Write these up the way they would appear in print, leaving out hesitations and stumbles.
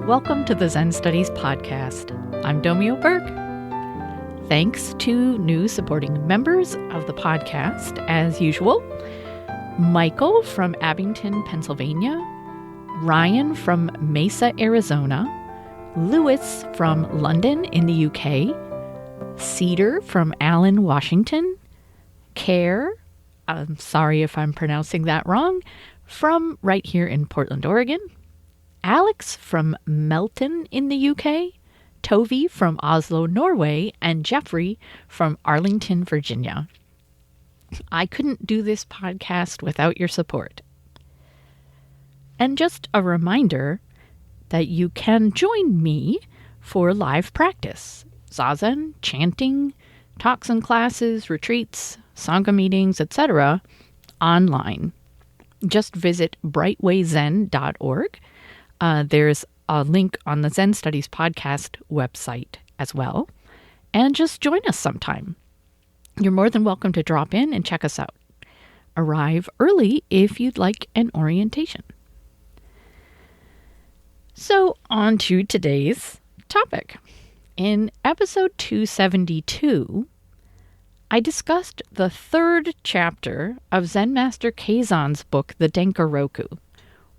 Welcome to the Zen Studies podcast. I'm Domio Berg. Thanks to new supporting members of the podcast, as usual. Michael from Abington, Pennsylvania. Ryan from Mesa, Arizona. Lewis from London in the UK. Cedar from Allen, Washington. Care, I'm sorry if I'm pronouncing that wrong, from right here in Portland, Oregon. Alex from Melton in the UK, Tovi from Oslo, Norway, and Jeffrey from Arlington, Virginia. I couldn't do this podcast without your support. And just a reminder that you can join me for live practice, zazen, chanting, talks and classes, retreats, sangha meetings, etc. online. Just visit brightwayzen.org. There's a link on the Zen Studies podcast website as well. And just join us sometime. You're more than welcome to drop in and check us out. Arrive early if you'd like an orientation. So on to today's topic. In episode 272, I discussed the third chapter of Zen Master Keizan's book, the Denkoroku,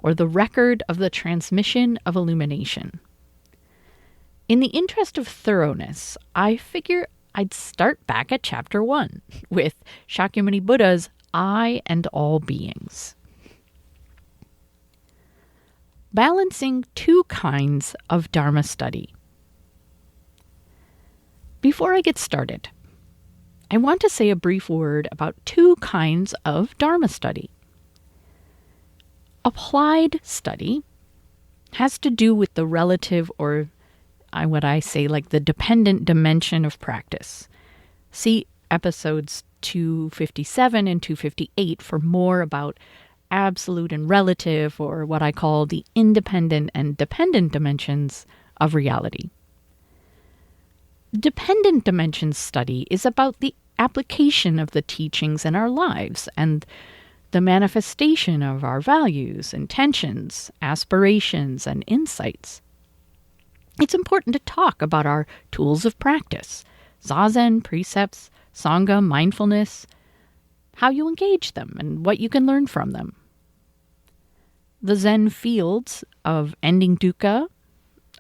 or the record of the transmission of illumination. In the interest of thoroughness, I figure I'd start back at chapter 1 with Shakyamuni Buddha's I and all beings. Balancing two kinds of Dharma study. Before I get started, I want to say a brief word about two kinds of Dharma study. Applied study has to do with the relative, or what I say, like the dependent dimension of practice. See episodes 257 and 258 for more about absolute and relative, or what I call the independent and dependent dimensions of reality. Dependent dimension study is about the application of the teachings in our lives and the manifestation of our values, intentions, aspirations, and insights. It's important to talk about our tools of practice, zazen, precepts, sangha, mindfulness, how you engage them, and what you can learn from them. The Zen fields of ending dukkha,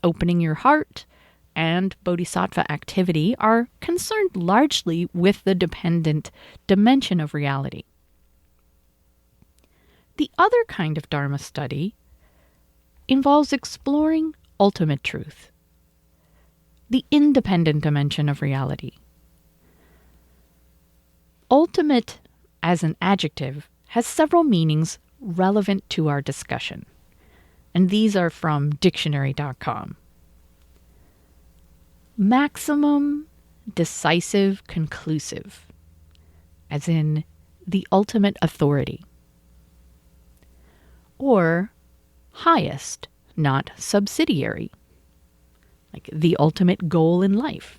opening your heart, and bodhisattva activity are concerned largely with the dependent dimension of reality. The other kind of Dharma study involves exploring ultimate truth, the independent dimension of reality. Ultimate, as an adjective, has several meanings relevant to our discussion, and these are from dictionary.com. Maximum, decisive, conclusive, as in the ultimate authority. Or highest, not subsidiary, like the ultimate goal in life.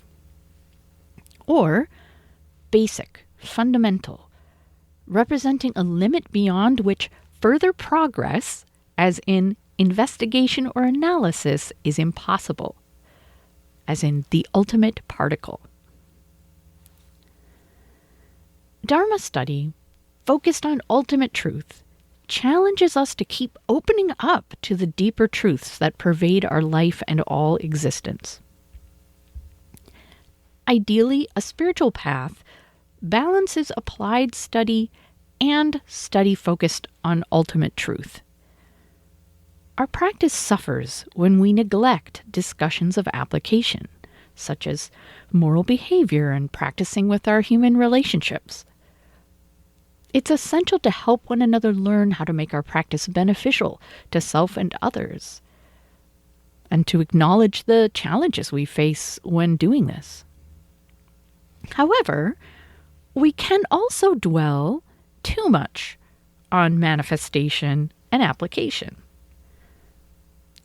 Or basic, fundamental, representing a limit beyond which further progress, as in investigation or analysis, is impossible, as in the ultimate particle. Dharma study, focused on ultimate truth, challenges us to keep opening up to the deeper truths that pervade our life and all existence. Ideally, a spiritual path balances applied study and study focused on ultimate truth. Our practice suffers when we neglect discussions of application, such as moral behavior and practicing with our human relationships. It's essential to help one another learn how to make our practice beneficial to self and others, and to acknowledge the challenges we face when doing this. However, we can also dwell too much on manifestation and application,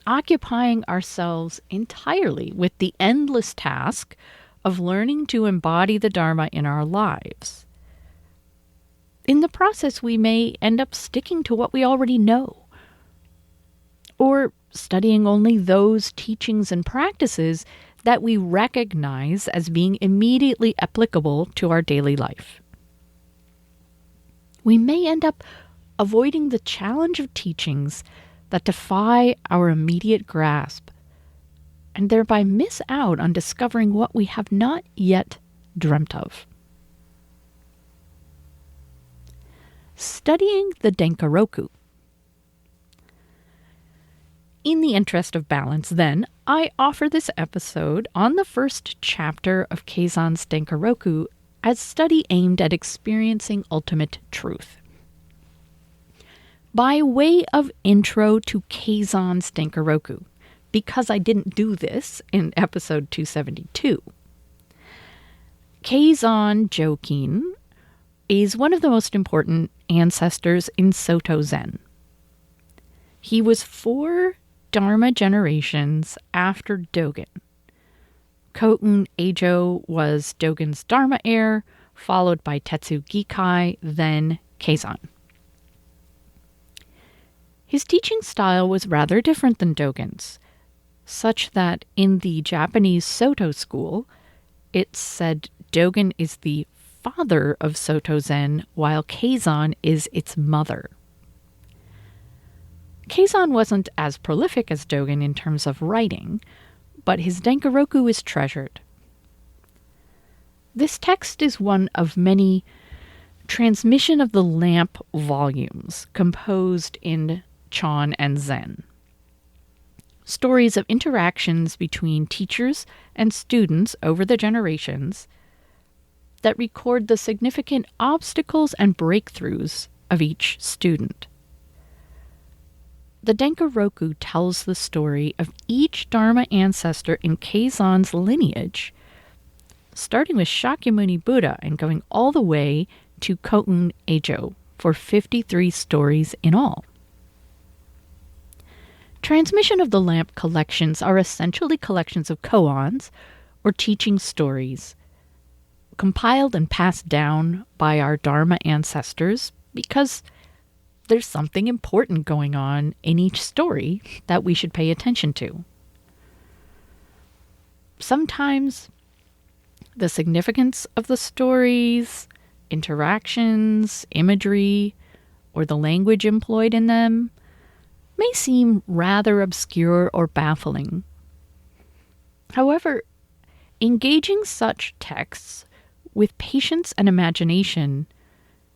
occupying ourselves entirely with the endless task of learning to embody the Dharma in our lives. In the process, we may end up sticking to what we already know, or studying only those teachings and practices that we recognize as being immediately applicable to our daily life. We may end up avoiding the challenge of teachings that defy our immediate grasp, and thereby miss out on discovering what we have not yet dreamt of. Studying the Denkoroku. In the interest of balance, then, I offer this episode on the first chapter of Keizan's Denkoroku as study aimed at experiencing ultimate truth. By way of intro to Keizan's Denkoroku, because I didn't do this in episode 272, Keizan Jokin is one of the most important ancestors in Soto Zen. He was 4 Dharma generations after Dogen. Koun Eijo was Dogen's Dharma heir, followed by Tetsu Gikai, then Keizan. His teaching style was rather different than Dogen's, such that in the Japanese Soto school, it's said Dogen is the father of Soto Zen, while Keizan is its mother. Keizan wasn't as prolific as Dogen in terms of writing, but his Denkoroku is treasured. This text is one of many Transmission of the Lamp volumes composed in Chan and Zen. Stories of interactions between teachers and students over the generations that record the significant obstacles and breakthroughs of each student. The Denkoroku tells the story of each Dharma ancestor in Keizan's lineage, starting with Shakyamuni Buddha and going all the way to Koun Eijo for 53 stories in all. Transmission of the Lamp collections are essentially collections of koans, or teaching stories, compiled and passed down by our Dharma ancestors because there's something important going on in each story that we should pay attention to. Sometimes the significance of the stories, interactions, imagery, or the language employed in them may seem rather obscure or baffling. However, engaging such texts with patience and imagination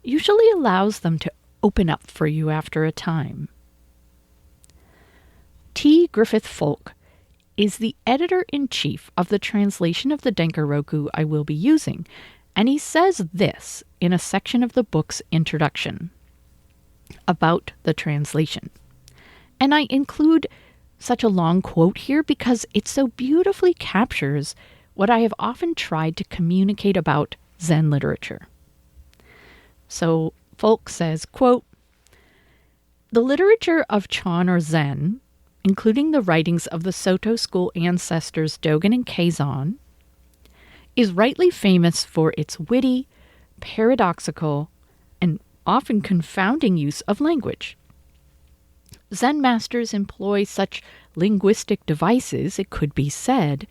usually allows them to open up for you after a time. T. Griffith Folk is the editor-in-chief of the translation of the Denkoroku I will be using, and he says this in a section of the book's introduction about the translation. And I include such a long quote here because it so beautifully captures what I have often tried to communicate about Zen literature. So Folk says, quote, "The literature of Chan or Zen, including the writings of the Soto school ancestors Dogen and Keizan, is rightly famous for its witty, paradoxical, and often confounding use of language. Zen masters employ such linguistic devices, it could be said,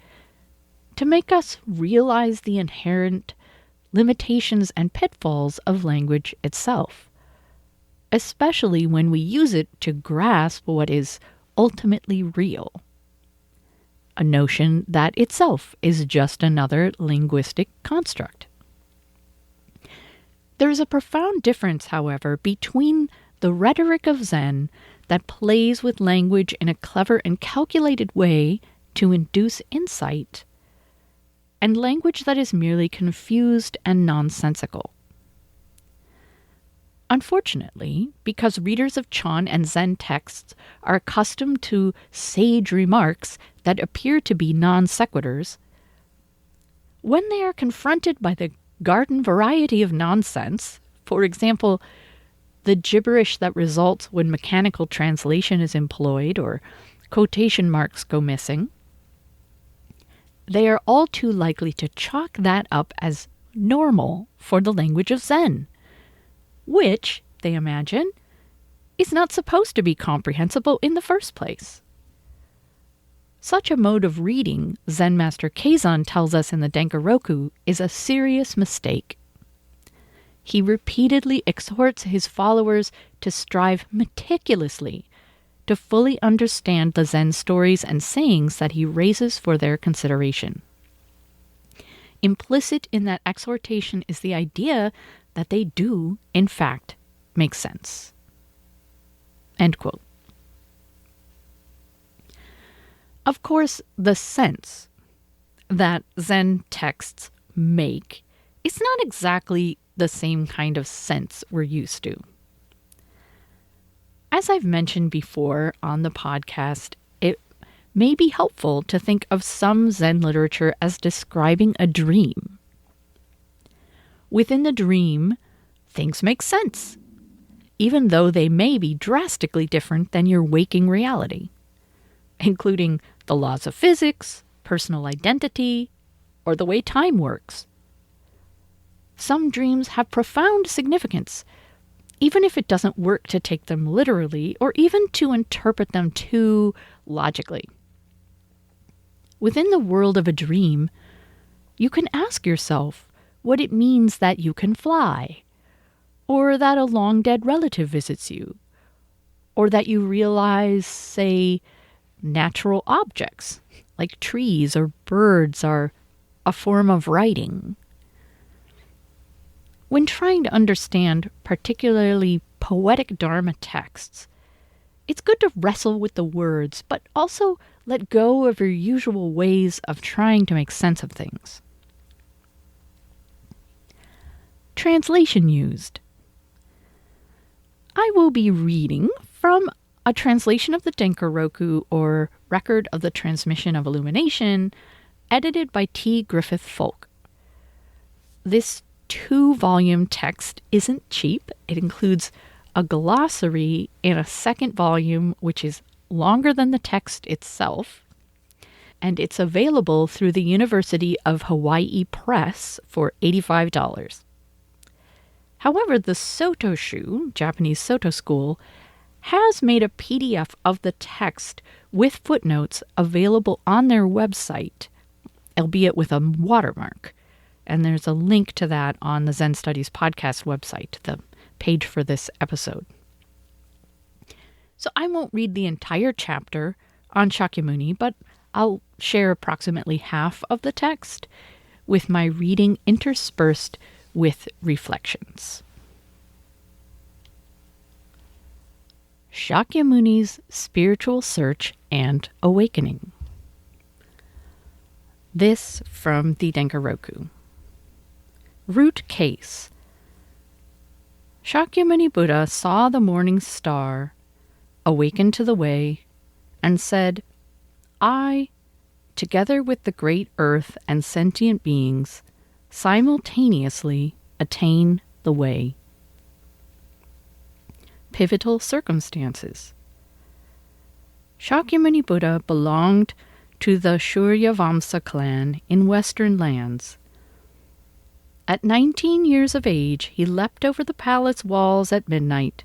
to make us realize the inherent limitations and pitfalls of language itself, especially when we use it to grasp what is ultimately real, a notion that itself is just another linguistic construct. There is a profound difference, however, between the rhetoric of Zen that plays with language in a clever and calculated way to induce insight, and language that is merely confused and nonsensical. Unfortunately, because readers of Chan and Zen texts are accustomed to sage remarks that appear to be non sequiturs, when they are confronted by the garden variety of nonsense, for example, the gibberish that results when mechanical translation is employed or quotation marks go missing, they are all too likely to chalk that up as normal for the language of Zen, which, they imagine, is not supposed to be comprehensible in the first place. Such a mode of reading, Zen Master Keizan tells us in the Denkoroku, is a serious mistake. He repeatedly exhorts his followers to strive meticulously to fully understand the Zen stories and sayings that he raises for their consideration. Implicit in that exhortation is the idea that they do, in fact, make sense. End quote. Of course, the sense that Zen texts make is not exactly the same kind of sense we're used to. As I've mentioned before on the podcast, it may be helpful to think of some Zen literature as describing a dream. Within the dream, things make sense, even though they may be drastically different than your waking reality, including the laws of physics, personal identity, or the way time works. Some dreams have profound significance, even if it doesn't work to take them literally or even to interpret them too logically. Within the world of a dream, you can ask yourself what it means that you can fly, or that a long-dead relative visits you, or that you realize, say, natural objects like trees or birds are a form of writing. When trying to understand particularly poetic Dharma texts, it's good to wrestle with the words, but also let go of your usual ways of trying to make sense of things. Translation used. I will be reading from a translation of the Denkoroku, or Record of the Transmission of Illumination, edited by T. Griffith Folk. This 2-volume text isn't cheap. It includes a glossary in a second volume, which is longer than the text itself, and it's available through the University of Hawaii Press for $85. However, the Sotoshu, Japanese Soto School, has made a PDF of the text with footnotes available on their website, albeit with a watermark. And there's a link to that on the Zen Studies podcast website, the page for this episode. So I won't read the entire chapter on Shakyamuni, but I'll share approximately half of the text with my reading interspersed with reflections. Shakyamuni's Spiritual Search and Awakening. This from the Denkoroku. Root case. Shakyamuni Buddha saw the morning star, awakened to the way, and said, I, together with the great earth and sentient beings, simultaneously attain the way. Pivotal circumstances. Shakyamuni Buddha belonged to the Suryavamsa clan in Western lands. At 19 years of age, he leapt over the palace walls at midnight,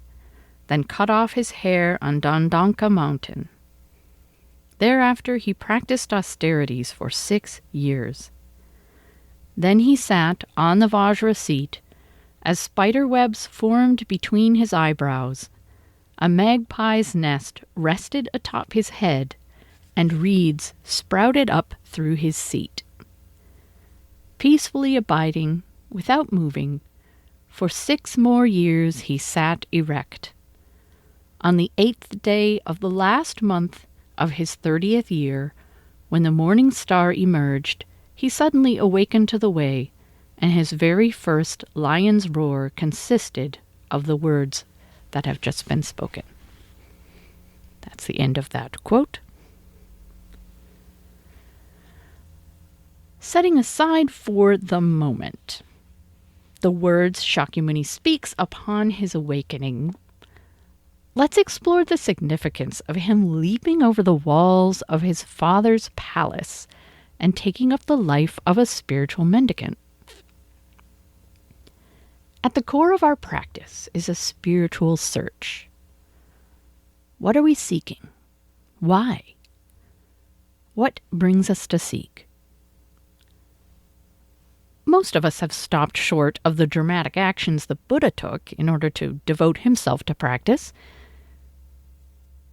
then cut off his hair on Dandanka Mountain. Thereafter he practiced austerities for 6 years. Then he sat on the Vajra seat, as spider webs formed between his eyebrows. A magpie's nest rested atop his head, and reeds sprouted up through his seat. Peacefully abiding, without moving, for 6 more years he sat erect. On the 8th day of the last month of his 30th year, when the morning star emerged, he suddenly awakened to the way, and his very first lion's roar consisted of the words that have just been spoken. That's the end of that quote. Setting aside for the moment the words Shakyamuni speaks upon his awakening, let's explore the significance of him leaping over the walls of his father's palace and taking up the life of a spiritual mendicant. At the core of our practice is a spiritual search. What are we seeking? Why? What brings us to seek? Most of us have stopped short of the dramatic actions the Buddha took in order to devote himself to practice.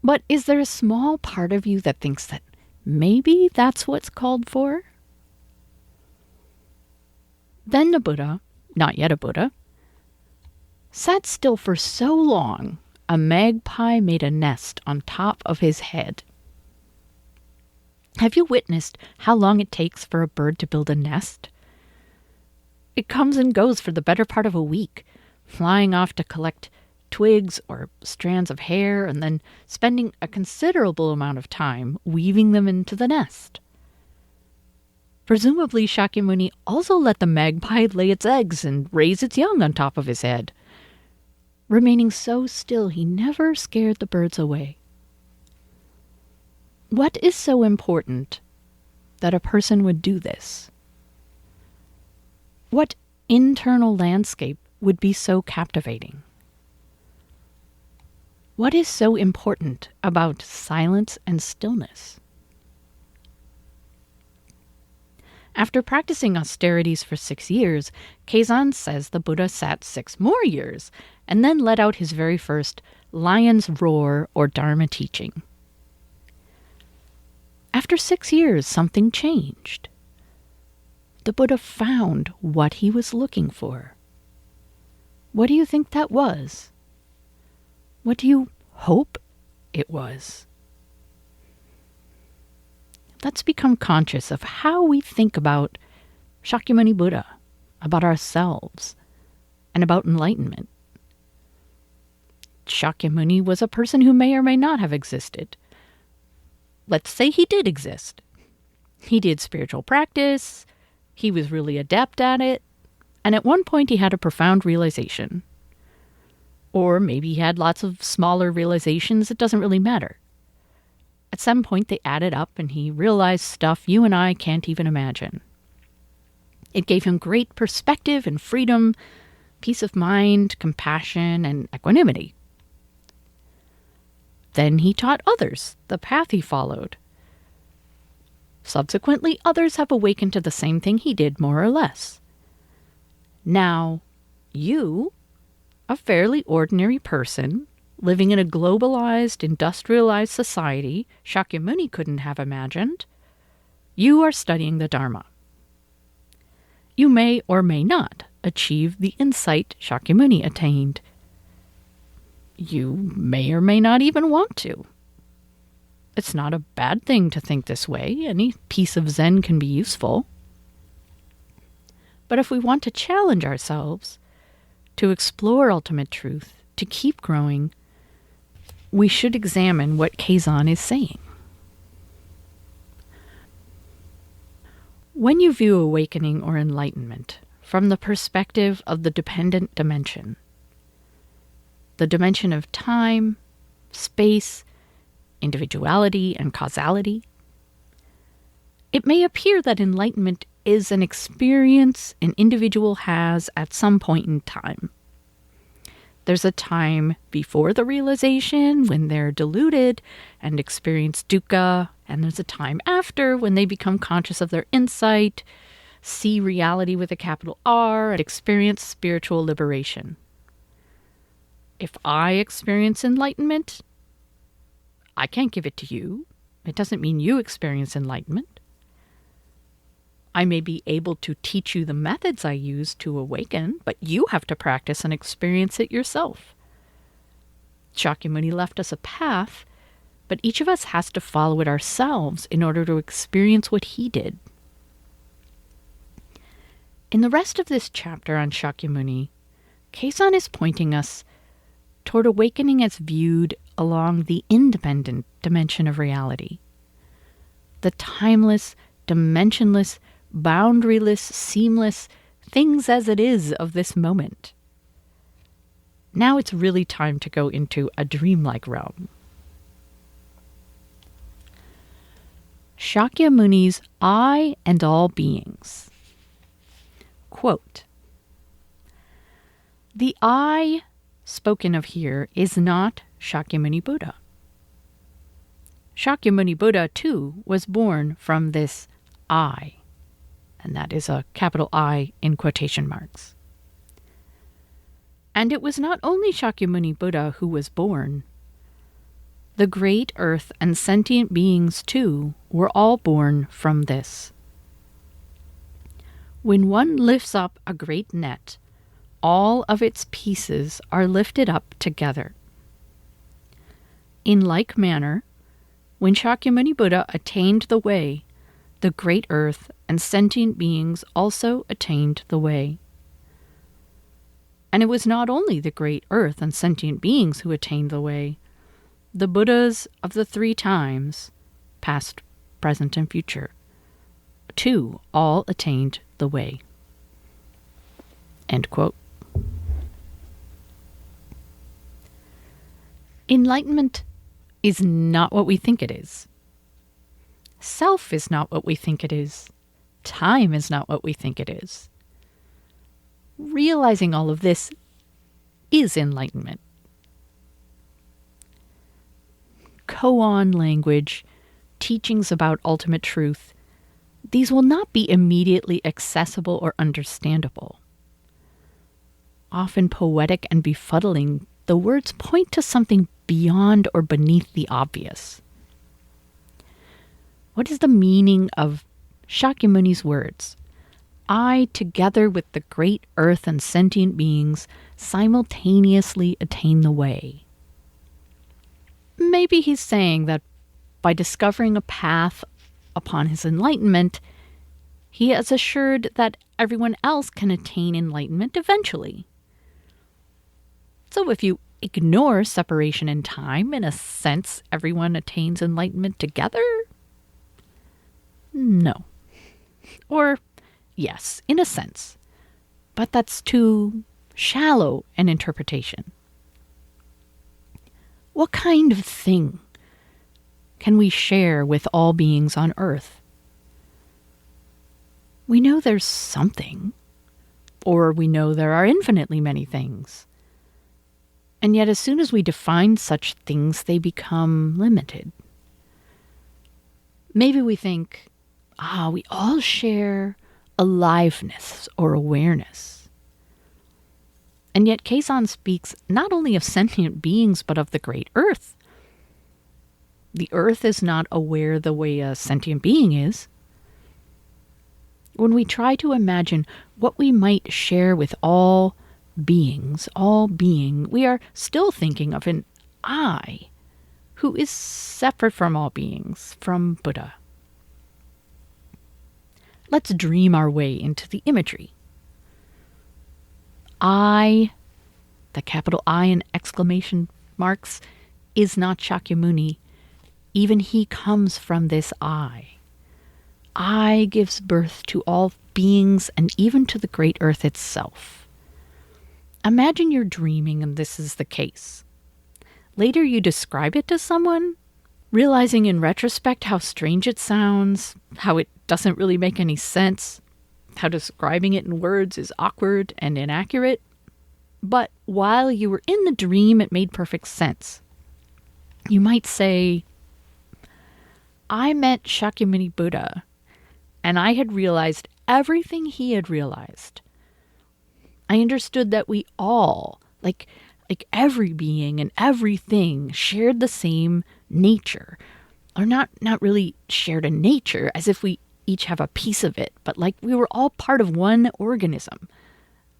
But is there a small part of you that thinks that maybe that's what's called for? Then the Buddha, not yet a Buddha, sat still for so long a magpie made a nest on top of his head. Have you witnessed how long it takes for a bird to build a nest? It comes and goes for the better part of a week, flying off to collect twigs or strands of hair and then spending a considerable amount of time weaving them into the nest. Presumably, Shakyamuni also let the magpie lay its eggs and raise its young on top of his head. Remaining so still, he never scared the birds away. What is so important that a person would do this? What internal landscape would be so captivating? What is so important about silence and stillness? After practicing austerities for 6 years, Keizan says the Buddha sat 6 more years and then let out his very first lion's roar or Dharma teaching. After 6 years, something changed. The Buddha found what he was looking for. What do you think that was? What do you hope it was? Let's become conscious of how we think about Shakyamuni Buddha, about ourselves, and about enlightenment. Shakyamuni was a person who may or may not have existed. Let's say he did exist. He did spiritual practice, he was really adept at it, and at one point he had a profound realization. Or maybe he had lots of smaller realizations, it doesn't really matter. At some point they added up and he realized stuff you and I can't even imagine. It gave him great perspective and freedom, peace of mind, compassion, and equanimity. Then he taught others the path he followed. Subsequently, others have awakened to the same thing he did, more or less. Now, you, a fairly ordinary person, living in a globalized, industrialized society Shakyamuni couldn't have imagined, you are studying the Dharma. You may or may not achieve the insight Shakyamuni attained. You may or may not even want to. It's not a bad thing to think this way. Any piece of Zen can be useful. But if we want to challenge ourselves, to explore ultimate truth, to keep growing, we should examine what Keizan is saying. When you view awakening or enlightenment from the perspective of the dependent dimension, the dimension of time, space, individuality, and causality, it may appear that enlightenment is an experience an individual has at some point in time. There's a time before the realization when they're deluded and experience dukkha, and there's a time after when they become conscious of their insight, see reality with a capital R, and experience spiritual liberation. If I experience enlightenment, I can't give it to you. It doesn't mean you experience enlightenment. I may be able to teach you the methods I use to awaken, but you have to practice and experience it yourself. Shakyamuni left us a path, but each of us has to follow it ourselves in order to experience what he did. In the rest of this chapter on Shakyamuni, Keizan is pointing us toward awakening as viewed along the independent dimension of reality. The timeless, dimensionless, boundaryless, seamless, things as it is of this moment. Now it's really time to go into a dreamlike realm. Shakyamuni's I and all beings. Quote, "The I spoken of here is not Shakyamuni Buddha. Shakyamuni Buddha, too, was born from this I, and that is a capital I in quotation marks. And it was not only Shakyamuni Buddha who was born. The great earth and sentient beings, too, were all born from this. When one lifts up a great net, all of its pieces are lifted up together. In like manner, when Shakyamuni Buddha attained the way, the great earth and sentient beings also attained the way. And it was not only the great earth and sentient beings who attained the way. The Buddhas of the 3 times, past, present, and future, too, all attained the way. End quote. Enlightenment is not what we think it is. Self is not what we think it is. Time is not what we think it is. Realizing all of this is enlightenment. Koan language, teachings about ultimate truth, these will not be immediately accessible or understandable. Often poetic and befuddling, the words point to something beyond or beneath the obvious. What is the meaning of Shakyamuni's words? I, together with the great earth and sentient beings, simultaneously attain the way. Maybe he's saying that by discovering a path upon his enlightenment, he has assured that everyone else can attain enlightenment eventually. So if you ignore separation in time, in a sense, everyone attains enlightenment together? No. Or, yes, in a sense. But that's too shallow an interpretation. What kind of thing can we share with all beings on earth? We know there's something, or we know there are infinitely many things. And yet as soon as we define such things, they become limited. Maybe we think, we all share aliveness or awareness. And yet Keizan speaks not only of sentient beings, but of the great earth. The earth is not aware the way a sentient being is. When we try to imagine what we might share with all beings, all being, we are still thinking of an I who is separate from all beings, from Buddha. Let's dream our way into the imagery. I, the capital I in exclamation marks, is not Shakyamuni. Even he comes from this I. I gives birth to all beings and even to the great earth itself. Imagine you're dreaming and this is the case. Later you describe it to someone, realizing in retrospect how strange it sounds, how it doesn't really make any sense, how describing it in words is awkward and inaccurate. But while you were in the dream, it made perfect sense. You might say, I met Shakyamuni Buddha, and I had realized everything he had realized. I understood that we all, like every being and everything, shared the same nature. Or not really shared a nature, as if we each have a piece of it, but like we were all part of one organism.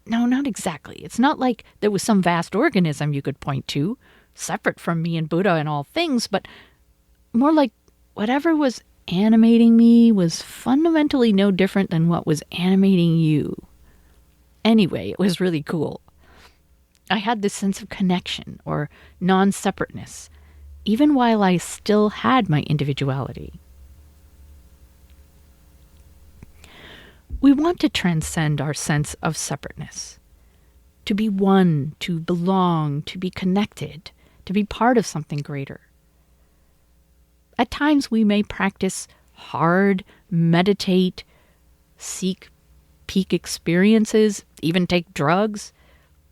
No, not exactly. It's not like there was some vast organism you could point to, separate from me and Buddha and all things, but more like whatever was animating me was fundamentally no different than what was animating you. Anyway, it was really cool. I had this sense of connection or non-separateness, even while I still had my individuality. We want to transcend our sense of separateness, to be one, to belong, to be connected, to be part of something greater. At times we may practice hard, meditate, seek peak experiences, even take drugs,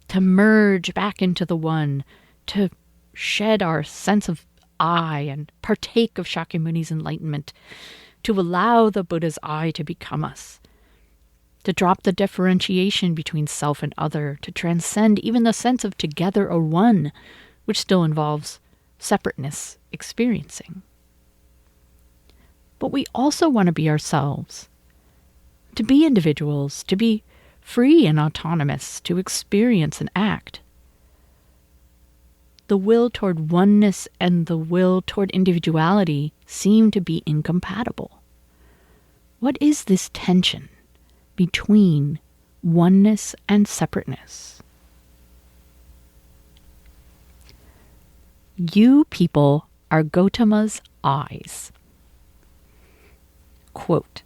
to merge back into the one, to shed our sense of I and partake of Shakyamuni's enlightenment, to allow the Buddha's I to become us, to drop the differentiation between self and other, to transcend even the sense of together or one, which still involves separateness experiencing. But we also want to be ourselves, to be individuals, to be free and autonomous, to experience and act. The will toward oneness and the will toward individuality seem to be incompatible. What is this tension between oneness and separateness? You people are Gautama's eyes. Quote,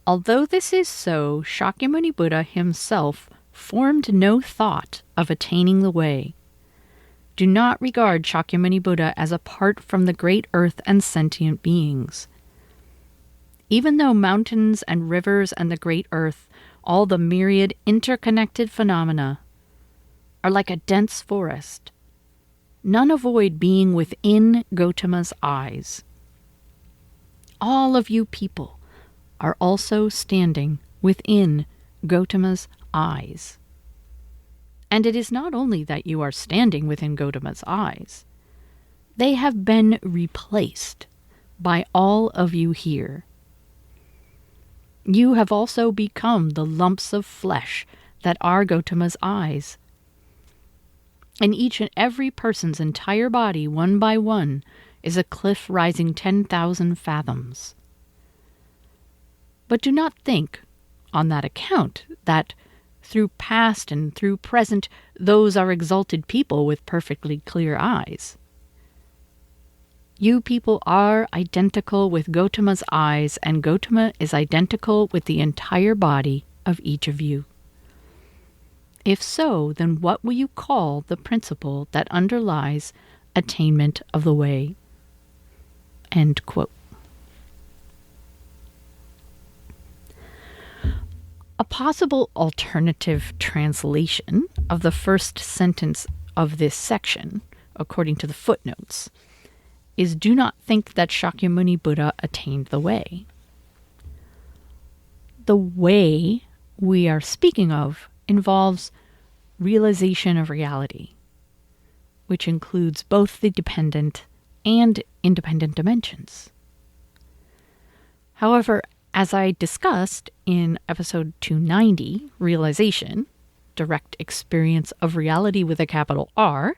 although this is so, Shakyamuni Buddha himself formed no thought of attaining the way. Do not regard Shakyamuni Buddha as apart from the great earth and sentient beings. Even though mountains and rivers and the great earth, all the myriad interconnected phenomena, are like a dense forest, none avoid being within Gautama's eyes. All of you people are also standing within Gautama's eyes. And it is not only that you are standing within Gautama's eyes, they have been replaced by all of you here. You have also become the lumps of flesh that are Gautama's eyes. And each and every person's entire body, one by one, is a cliff rising 10,000 fathoms. But do not think, on that account, that through past and through present, those are exalted people with perfectly clear eyes. You people are identical with Gautama's eyes, and Gautama is identical with the entire body of each of you. If so, then what will you call the principle that underlies attainment of the way? End quote. A possible alternative translation of the first sentence of this section, according to the footnotes, is do not think that Shakyamuni Buddha attained the way. The way we are speaking of involves realization of reality, which includes both the dependent and independent dimensions. However, as I discussed in episode 290, Realization, Direct Experience of Reality with a capital R,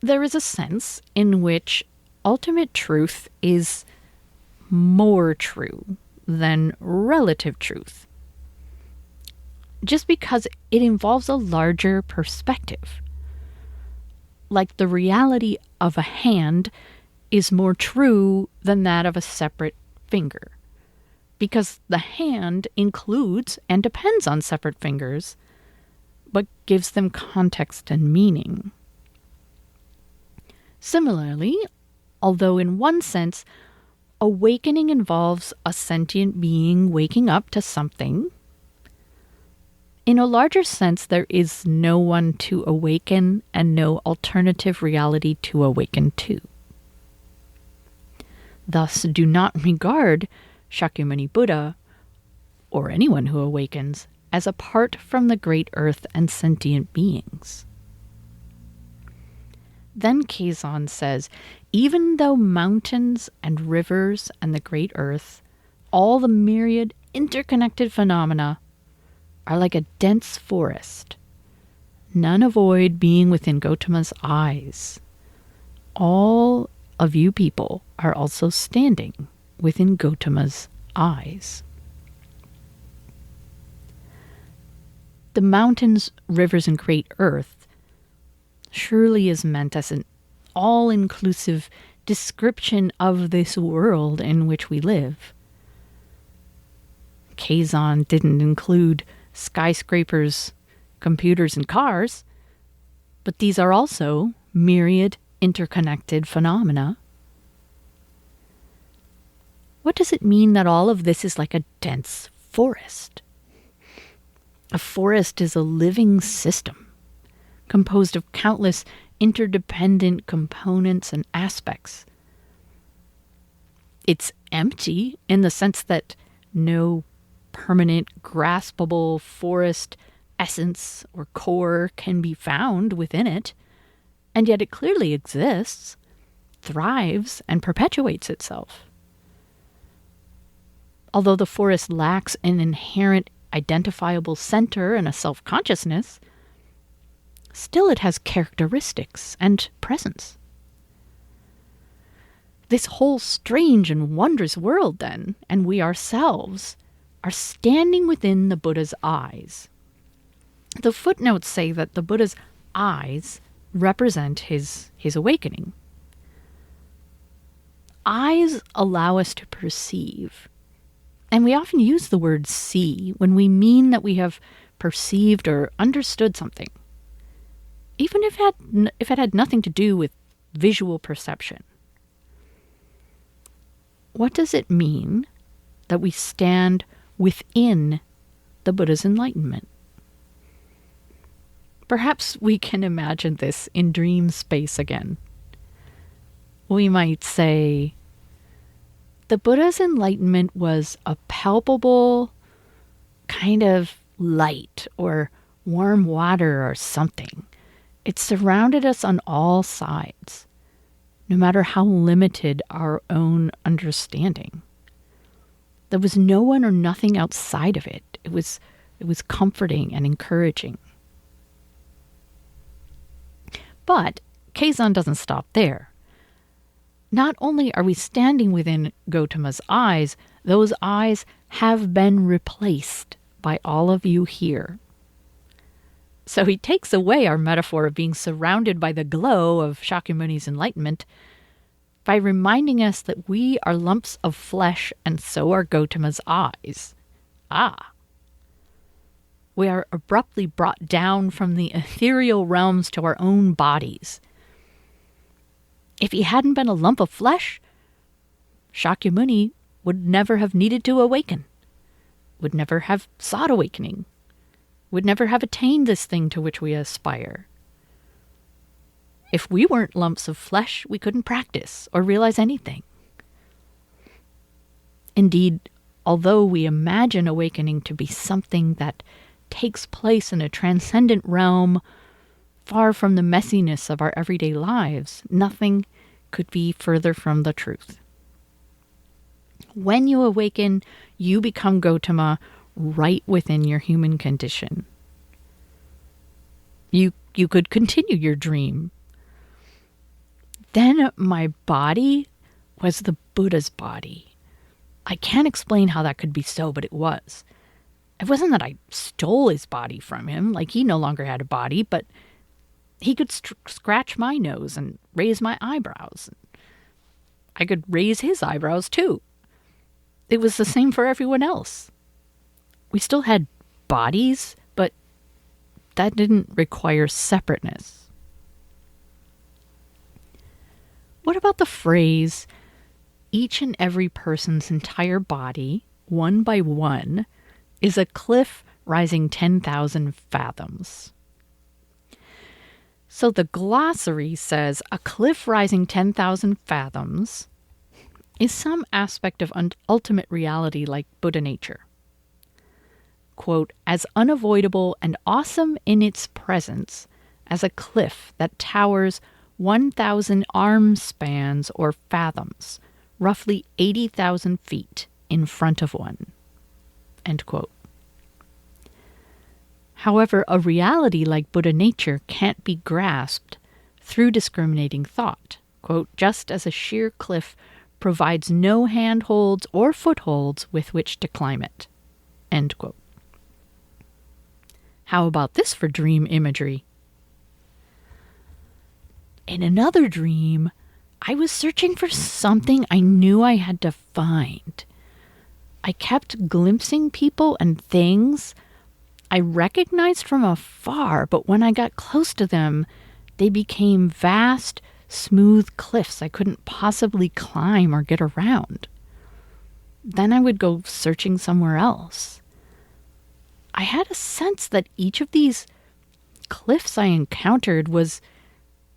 there is a sense in which ultimate truth is more true than relative truth, just because it involves a larger perspective. Like the reality of a hand is more true than that of a separate finger, because the hand includes and depends on separate fingers, but gives them context and meaning. Similarly, although in one sense, awakening involves a sentient being waking up to something, in a larger sense, there is no one to awaken and no alternative reality to awaken to. Thus, do not regard Shakyamuni Buddha, or anyone who awakens, as apart from the great earth and sentient beings. Then Keizan says, even though mountains and rivers and the great earth, all the myriad interconnected phenomena, are like a dense forest, none avoid being within Gautama's eyes. All of you people are also standing within Gautama's eyes. The mountains, rivers, and great earth surely is meant as an all-inclusive description of this world in which we live. Keizan didn't include skyscrapers, computers, and cars, but these are also myriad interconnected phenomena. What does it mean that all of this is like a dense forest? A forest is a living system composed of countless interdependent components and aspects. It's empty in the sense that no permanent, graspable forest essence or core can be found within it, and yet it clearly exists, thrives, and perpetuates itself. Although the forest lacks an inherent identifiable center and a self-consciousness, still it has characteristics and presence. This whole strange and wondrous world, then, and we ourselves, are standing within the Buddha's eyes. The footnotes say that the Buddha's eyes represent his awakening. Eyes allow us to perceive. And we often use the word see when we mean that we have perceived or understood something, even if it had nothing to do with visual perception. What does it mean that we stand within the Buddha's enlightenment? Perhaps we can imagine this in dream space again. We might say, the Buddha's enlightenment was a palpable kind of light or warm water or something. It surrounded us on all sides, no matter how limited our own understanding. There was no one or nothing outside of it. It was comforting and encouraging. But Keizan doesn't stop there. Not only are we standing within Gautama's eyes, those eyes have been replaced by all of you here. So he takes away our metaphor of being surrounded by the glow of Shakyamuni's enlightenment by reminding us that we are lumps of flesh and so are Gautama's eyes. We are abruptly brought down from the ethereal realms to our own bodies. If he hadn't been a lump of flesh, Shakyamuni would never have needed to awaken, would never have sought awakening, would never have attained this thing to which we aspire. If we weren't lumps of flesh, we couldn't practice or realize anything. Indeed, although we imagine awakening to be something that takes place in a transcendent realm far from the messiness of our everyday lives, nothing could be further from the truth. When you awaken, you become Gautama right within your human condition. You could continue your dream. Then my body was the Buddha's body. I can't explain how that could be so, but it was. It wasn't that I stole his body from him, like he no longer had a body, but he could scratch my nose and raise my eyebrows. I could raise his eyebrows too. It was the same for everyone else. We still had bodies, but that didn't require separateness. What about the phrase, each and every person's entire body, one by one, is a cliff rising 10,000 fathoms? So the glossary says a cliff rising 10,000 fathoms is some aspect of ultimate reality like Buddha nature. Quote, as unavoidable and awesome in its presence as a cliff that towers 1,000 arm spans or fathoms, roughly 80,000 feet in front of one. End quote. However, a reality like Buddha nature can't be grasped through discriminating thought. Quote, just as a sheer cliff provides no handholds or footholds with which to climb it. End quote. How about this for dream imagery? In another dream, I was searching for something I knew I had to find. I kept glimpsing people and things I recognized from afar, but when I got close to them, they became vast, smooth cliffs I couldn't possibly climb or get around. Then I would go searching somewhere else. I had a sense that each of these cliffs I encountered was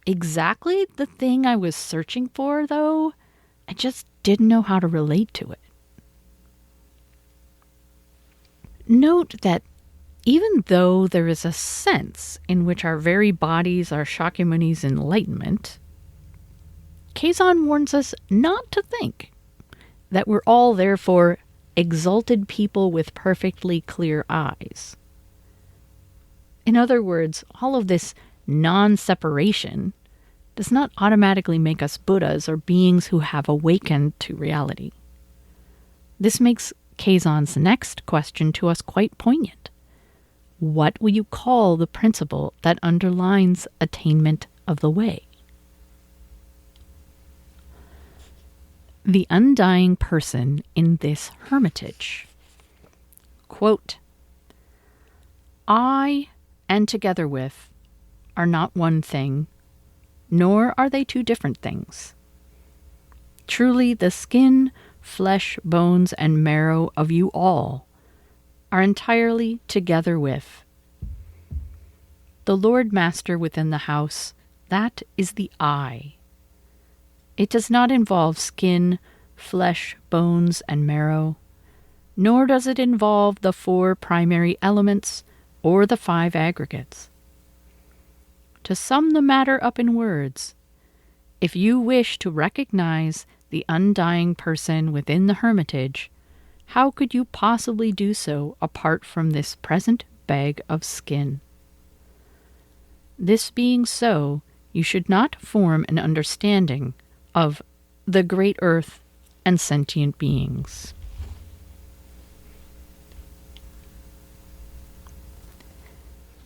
exactly the thing I was searching for, though. I just didn't know how to relate to it. Note that even though there is a sense in which our very bodies are Shakyamuni's enlightenment, Keizan warns us not to think that we're all therefore exalted people with perfectly clear eyes. In other words, all of this non-separation does not automatically make us Buddhas or beings who have awakened to reality. This makes Keizan's next question to us quite poignant. What will you call the principle that underlines attainment of the way? The undying person in this hermitage. Quote, I and together with are not one thing, nor are they two different things. Truly the skin, flesh, bones, and marrow of you all are entirely together with. The Lord Master within the house, that is the I. It does not involve skin, flesh, bones, and marrow, nor does it involve the 4 primary elements or the 5 aggregates. To sum the matter up in words, if you wish to recognize the undying person within the hermitage, how could you possibly do so apart from this present bag of skin? This being so, you should not form an understanding of the great earth and sentient beings.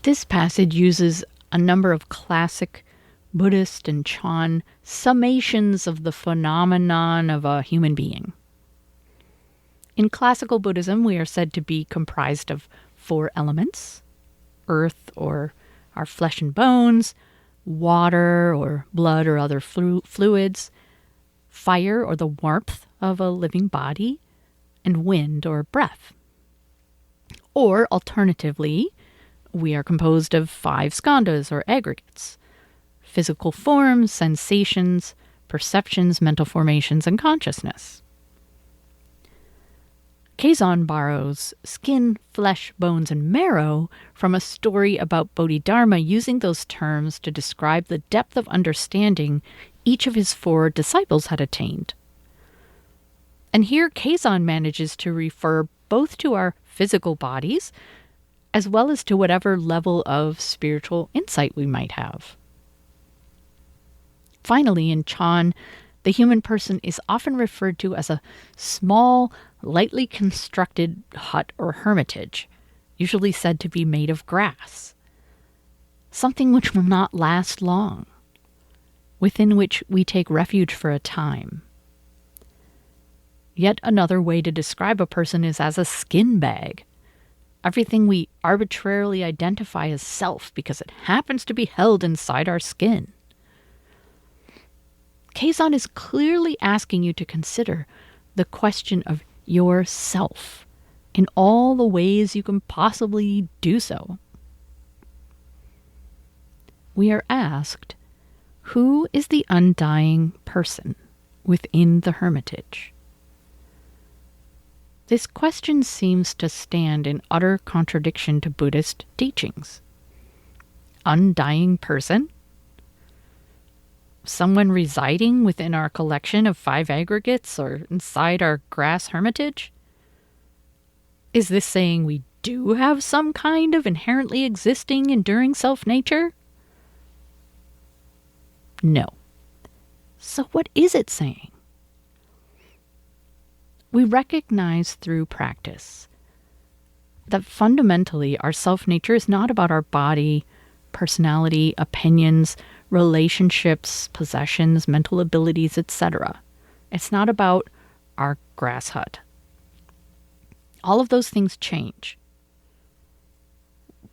This passage uses a number of classic Buddhist and Chan summations of the phenomenon of a human being. In classical Buddhism, we are said to be comprised of 4 elements: earth, or our flesh and bones; water, or blood or other fluids; fire, or the warmth of a living body; and wind, or breath. Or, alternatively, we are composed of 5 skandhas, or aggregates: physical forms, sensations, perceptions, mental formations, and consciousness. Keizan borrows skin, flesh, bones, and marrow from a story about Bodhidharma using those terms to describe the depth of understanding each of his 4 disciples had attained. And here Keizan manages to refer both to our physical bodies as well as to whatever level of spiritual insight we might have. Finally, in Chan, the human person is often referred to as a small, lightly constructed hut or hermitage, usually said to be made of grass, something which will not last long, within which we take refuge for a time. Yet another way to describe a person is as a skin bag, everything we arbitrarily identify as self because it happens to be held inside our skin. Keizan is clearly asking you to consider the question of yourself in all the ways you can possibly do so. We are asked, who is the undying person within the hermitage? This question seems to stand in utter contradiction to Buddhist teachings. Undying person? Someone residing within our collection of 5 aggregates or inside our grass hermitage? Is this saying we do have some kind of inherently existing, enduring self-nature? No. So what is it saying? We recognize through practice that fundamentally our self-nature is not about our body, personality, opinions, relationships, possessions, mental abilities, etc. It's not about our grass hut. All of those things change.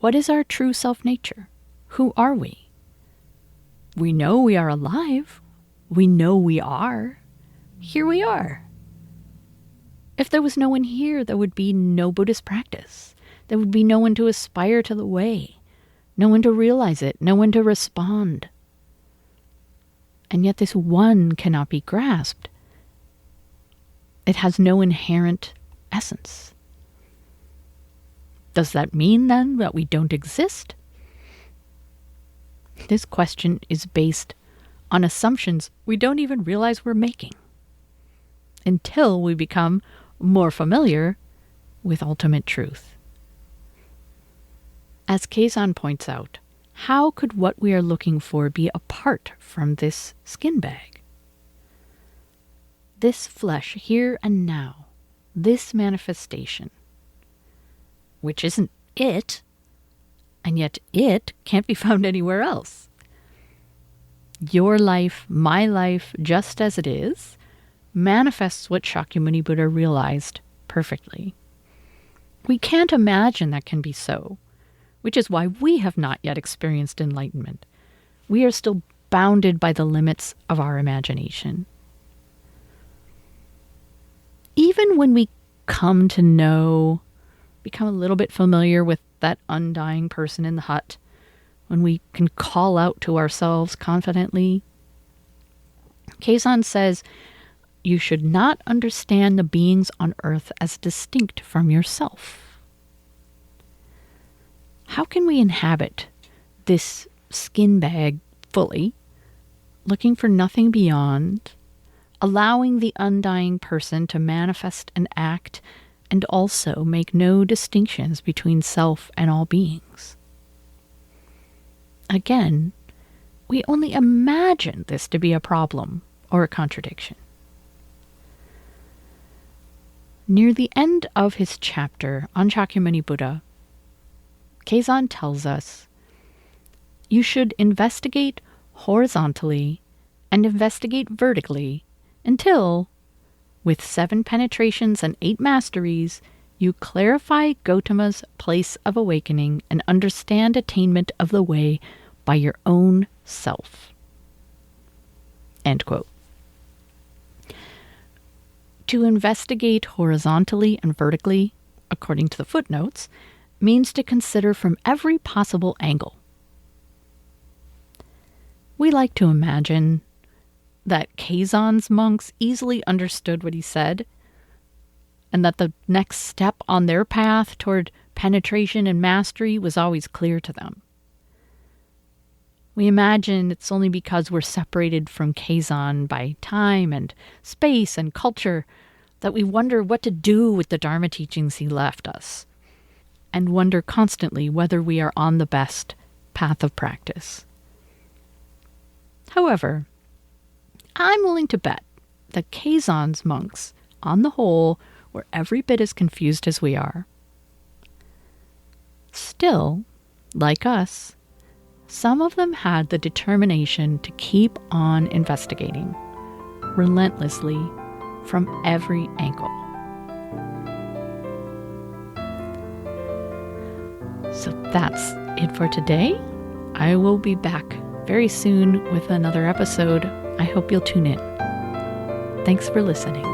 What is our true self-nature? Who are we? We know we are alive. We know we are. Here we are. If there was no one here, there would be no Buddhist practice. There would be no one to aspire to the way, no one to realize it, no one to respond. And yet this one cannot be grasped. It has no inherent essence. Does that mean then that we don't exist? This question is based on assumptions we don't even realize we're making until we become more familiar with ultimate truth. As Keizan points out, how could what we are looking for be apart from this skin bag? This flesh here and now, this manifestation, which isn't it, and yet it can't be found anywhere else. Your life, my life, just as it is, manifests what Shakyamuni Buddha realized perfectly. We can't imagine that can be so, which is why we have not yet experienced enlightenment. We are still bounded by the limits of our imagination. Even when we come to know, become a little bit familiar with that undying person in the hut, when we can call out to ourselves confidently, Keizan says, you should not understand the beings on earth as distinct from yourself. How can we inhabit this skin bag fully, looking for nothing beyond, allowing the undying person to manifest and act, and also make no distinctions between self and all beings? Again, we only imagine this to be a problem or a contradiction. Near the end of his chapter on Shakyamuni Buddha, Keizan tells us, you should investigate horizontally and investigate vertically until, with 7 penetrations and 8 masteries, you clarify Gautama's place of awakening and understand attainment of the way by your own self. End quote. To investigate horizontally and vertically, according to the footnotes, means to consider from every possible angle. We like to imagine that Keizan's monks easily understood what he said, and that the next step on their path toward penetration and mastery was always clear to them. We imagine it's only because we're separated from Keizan by time and space and culture that we wonder what to do with the Dharma teachings he left us, and wonder constantly whether we are on the best path of practice. However, I'm willing to bet that Keizan's monks, on the whole, were every bit as confused as we are. Still, like us, some of them had the determination to keep on investigating, relentlessly, from every angle. So that's it for today. I will be back very soon with another episode. I hope you'll tune in. Thanks for listening.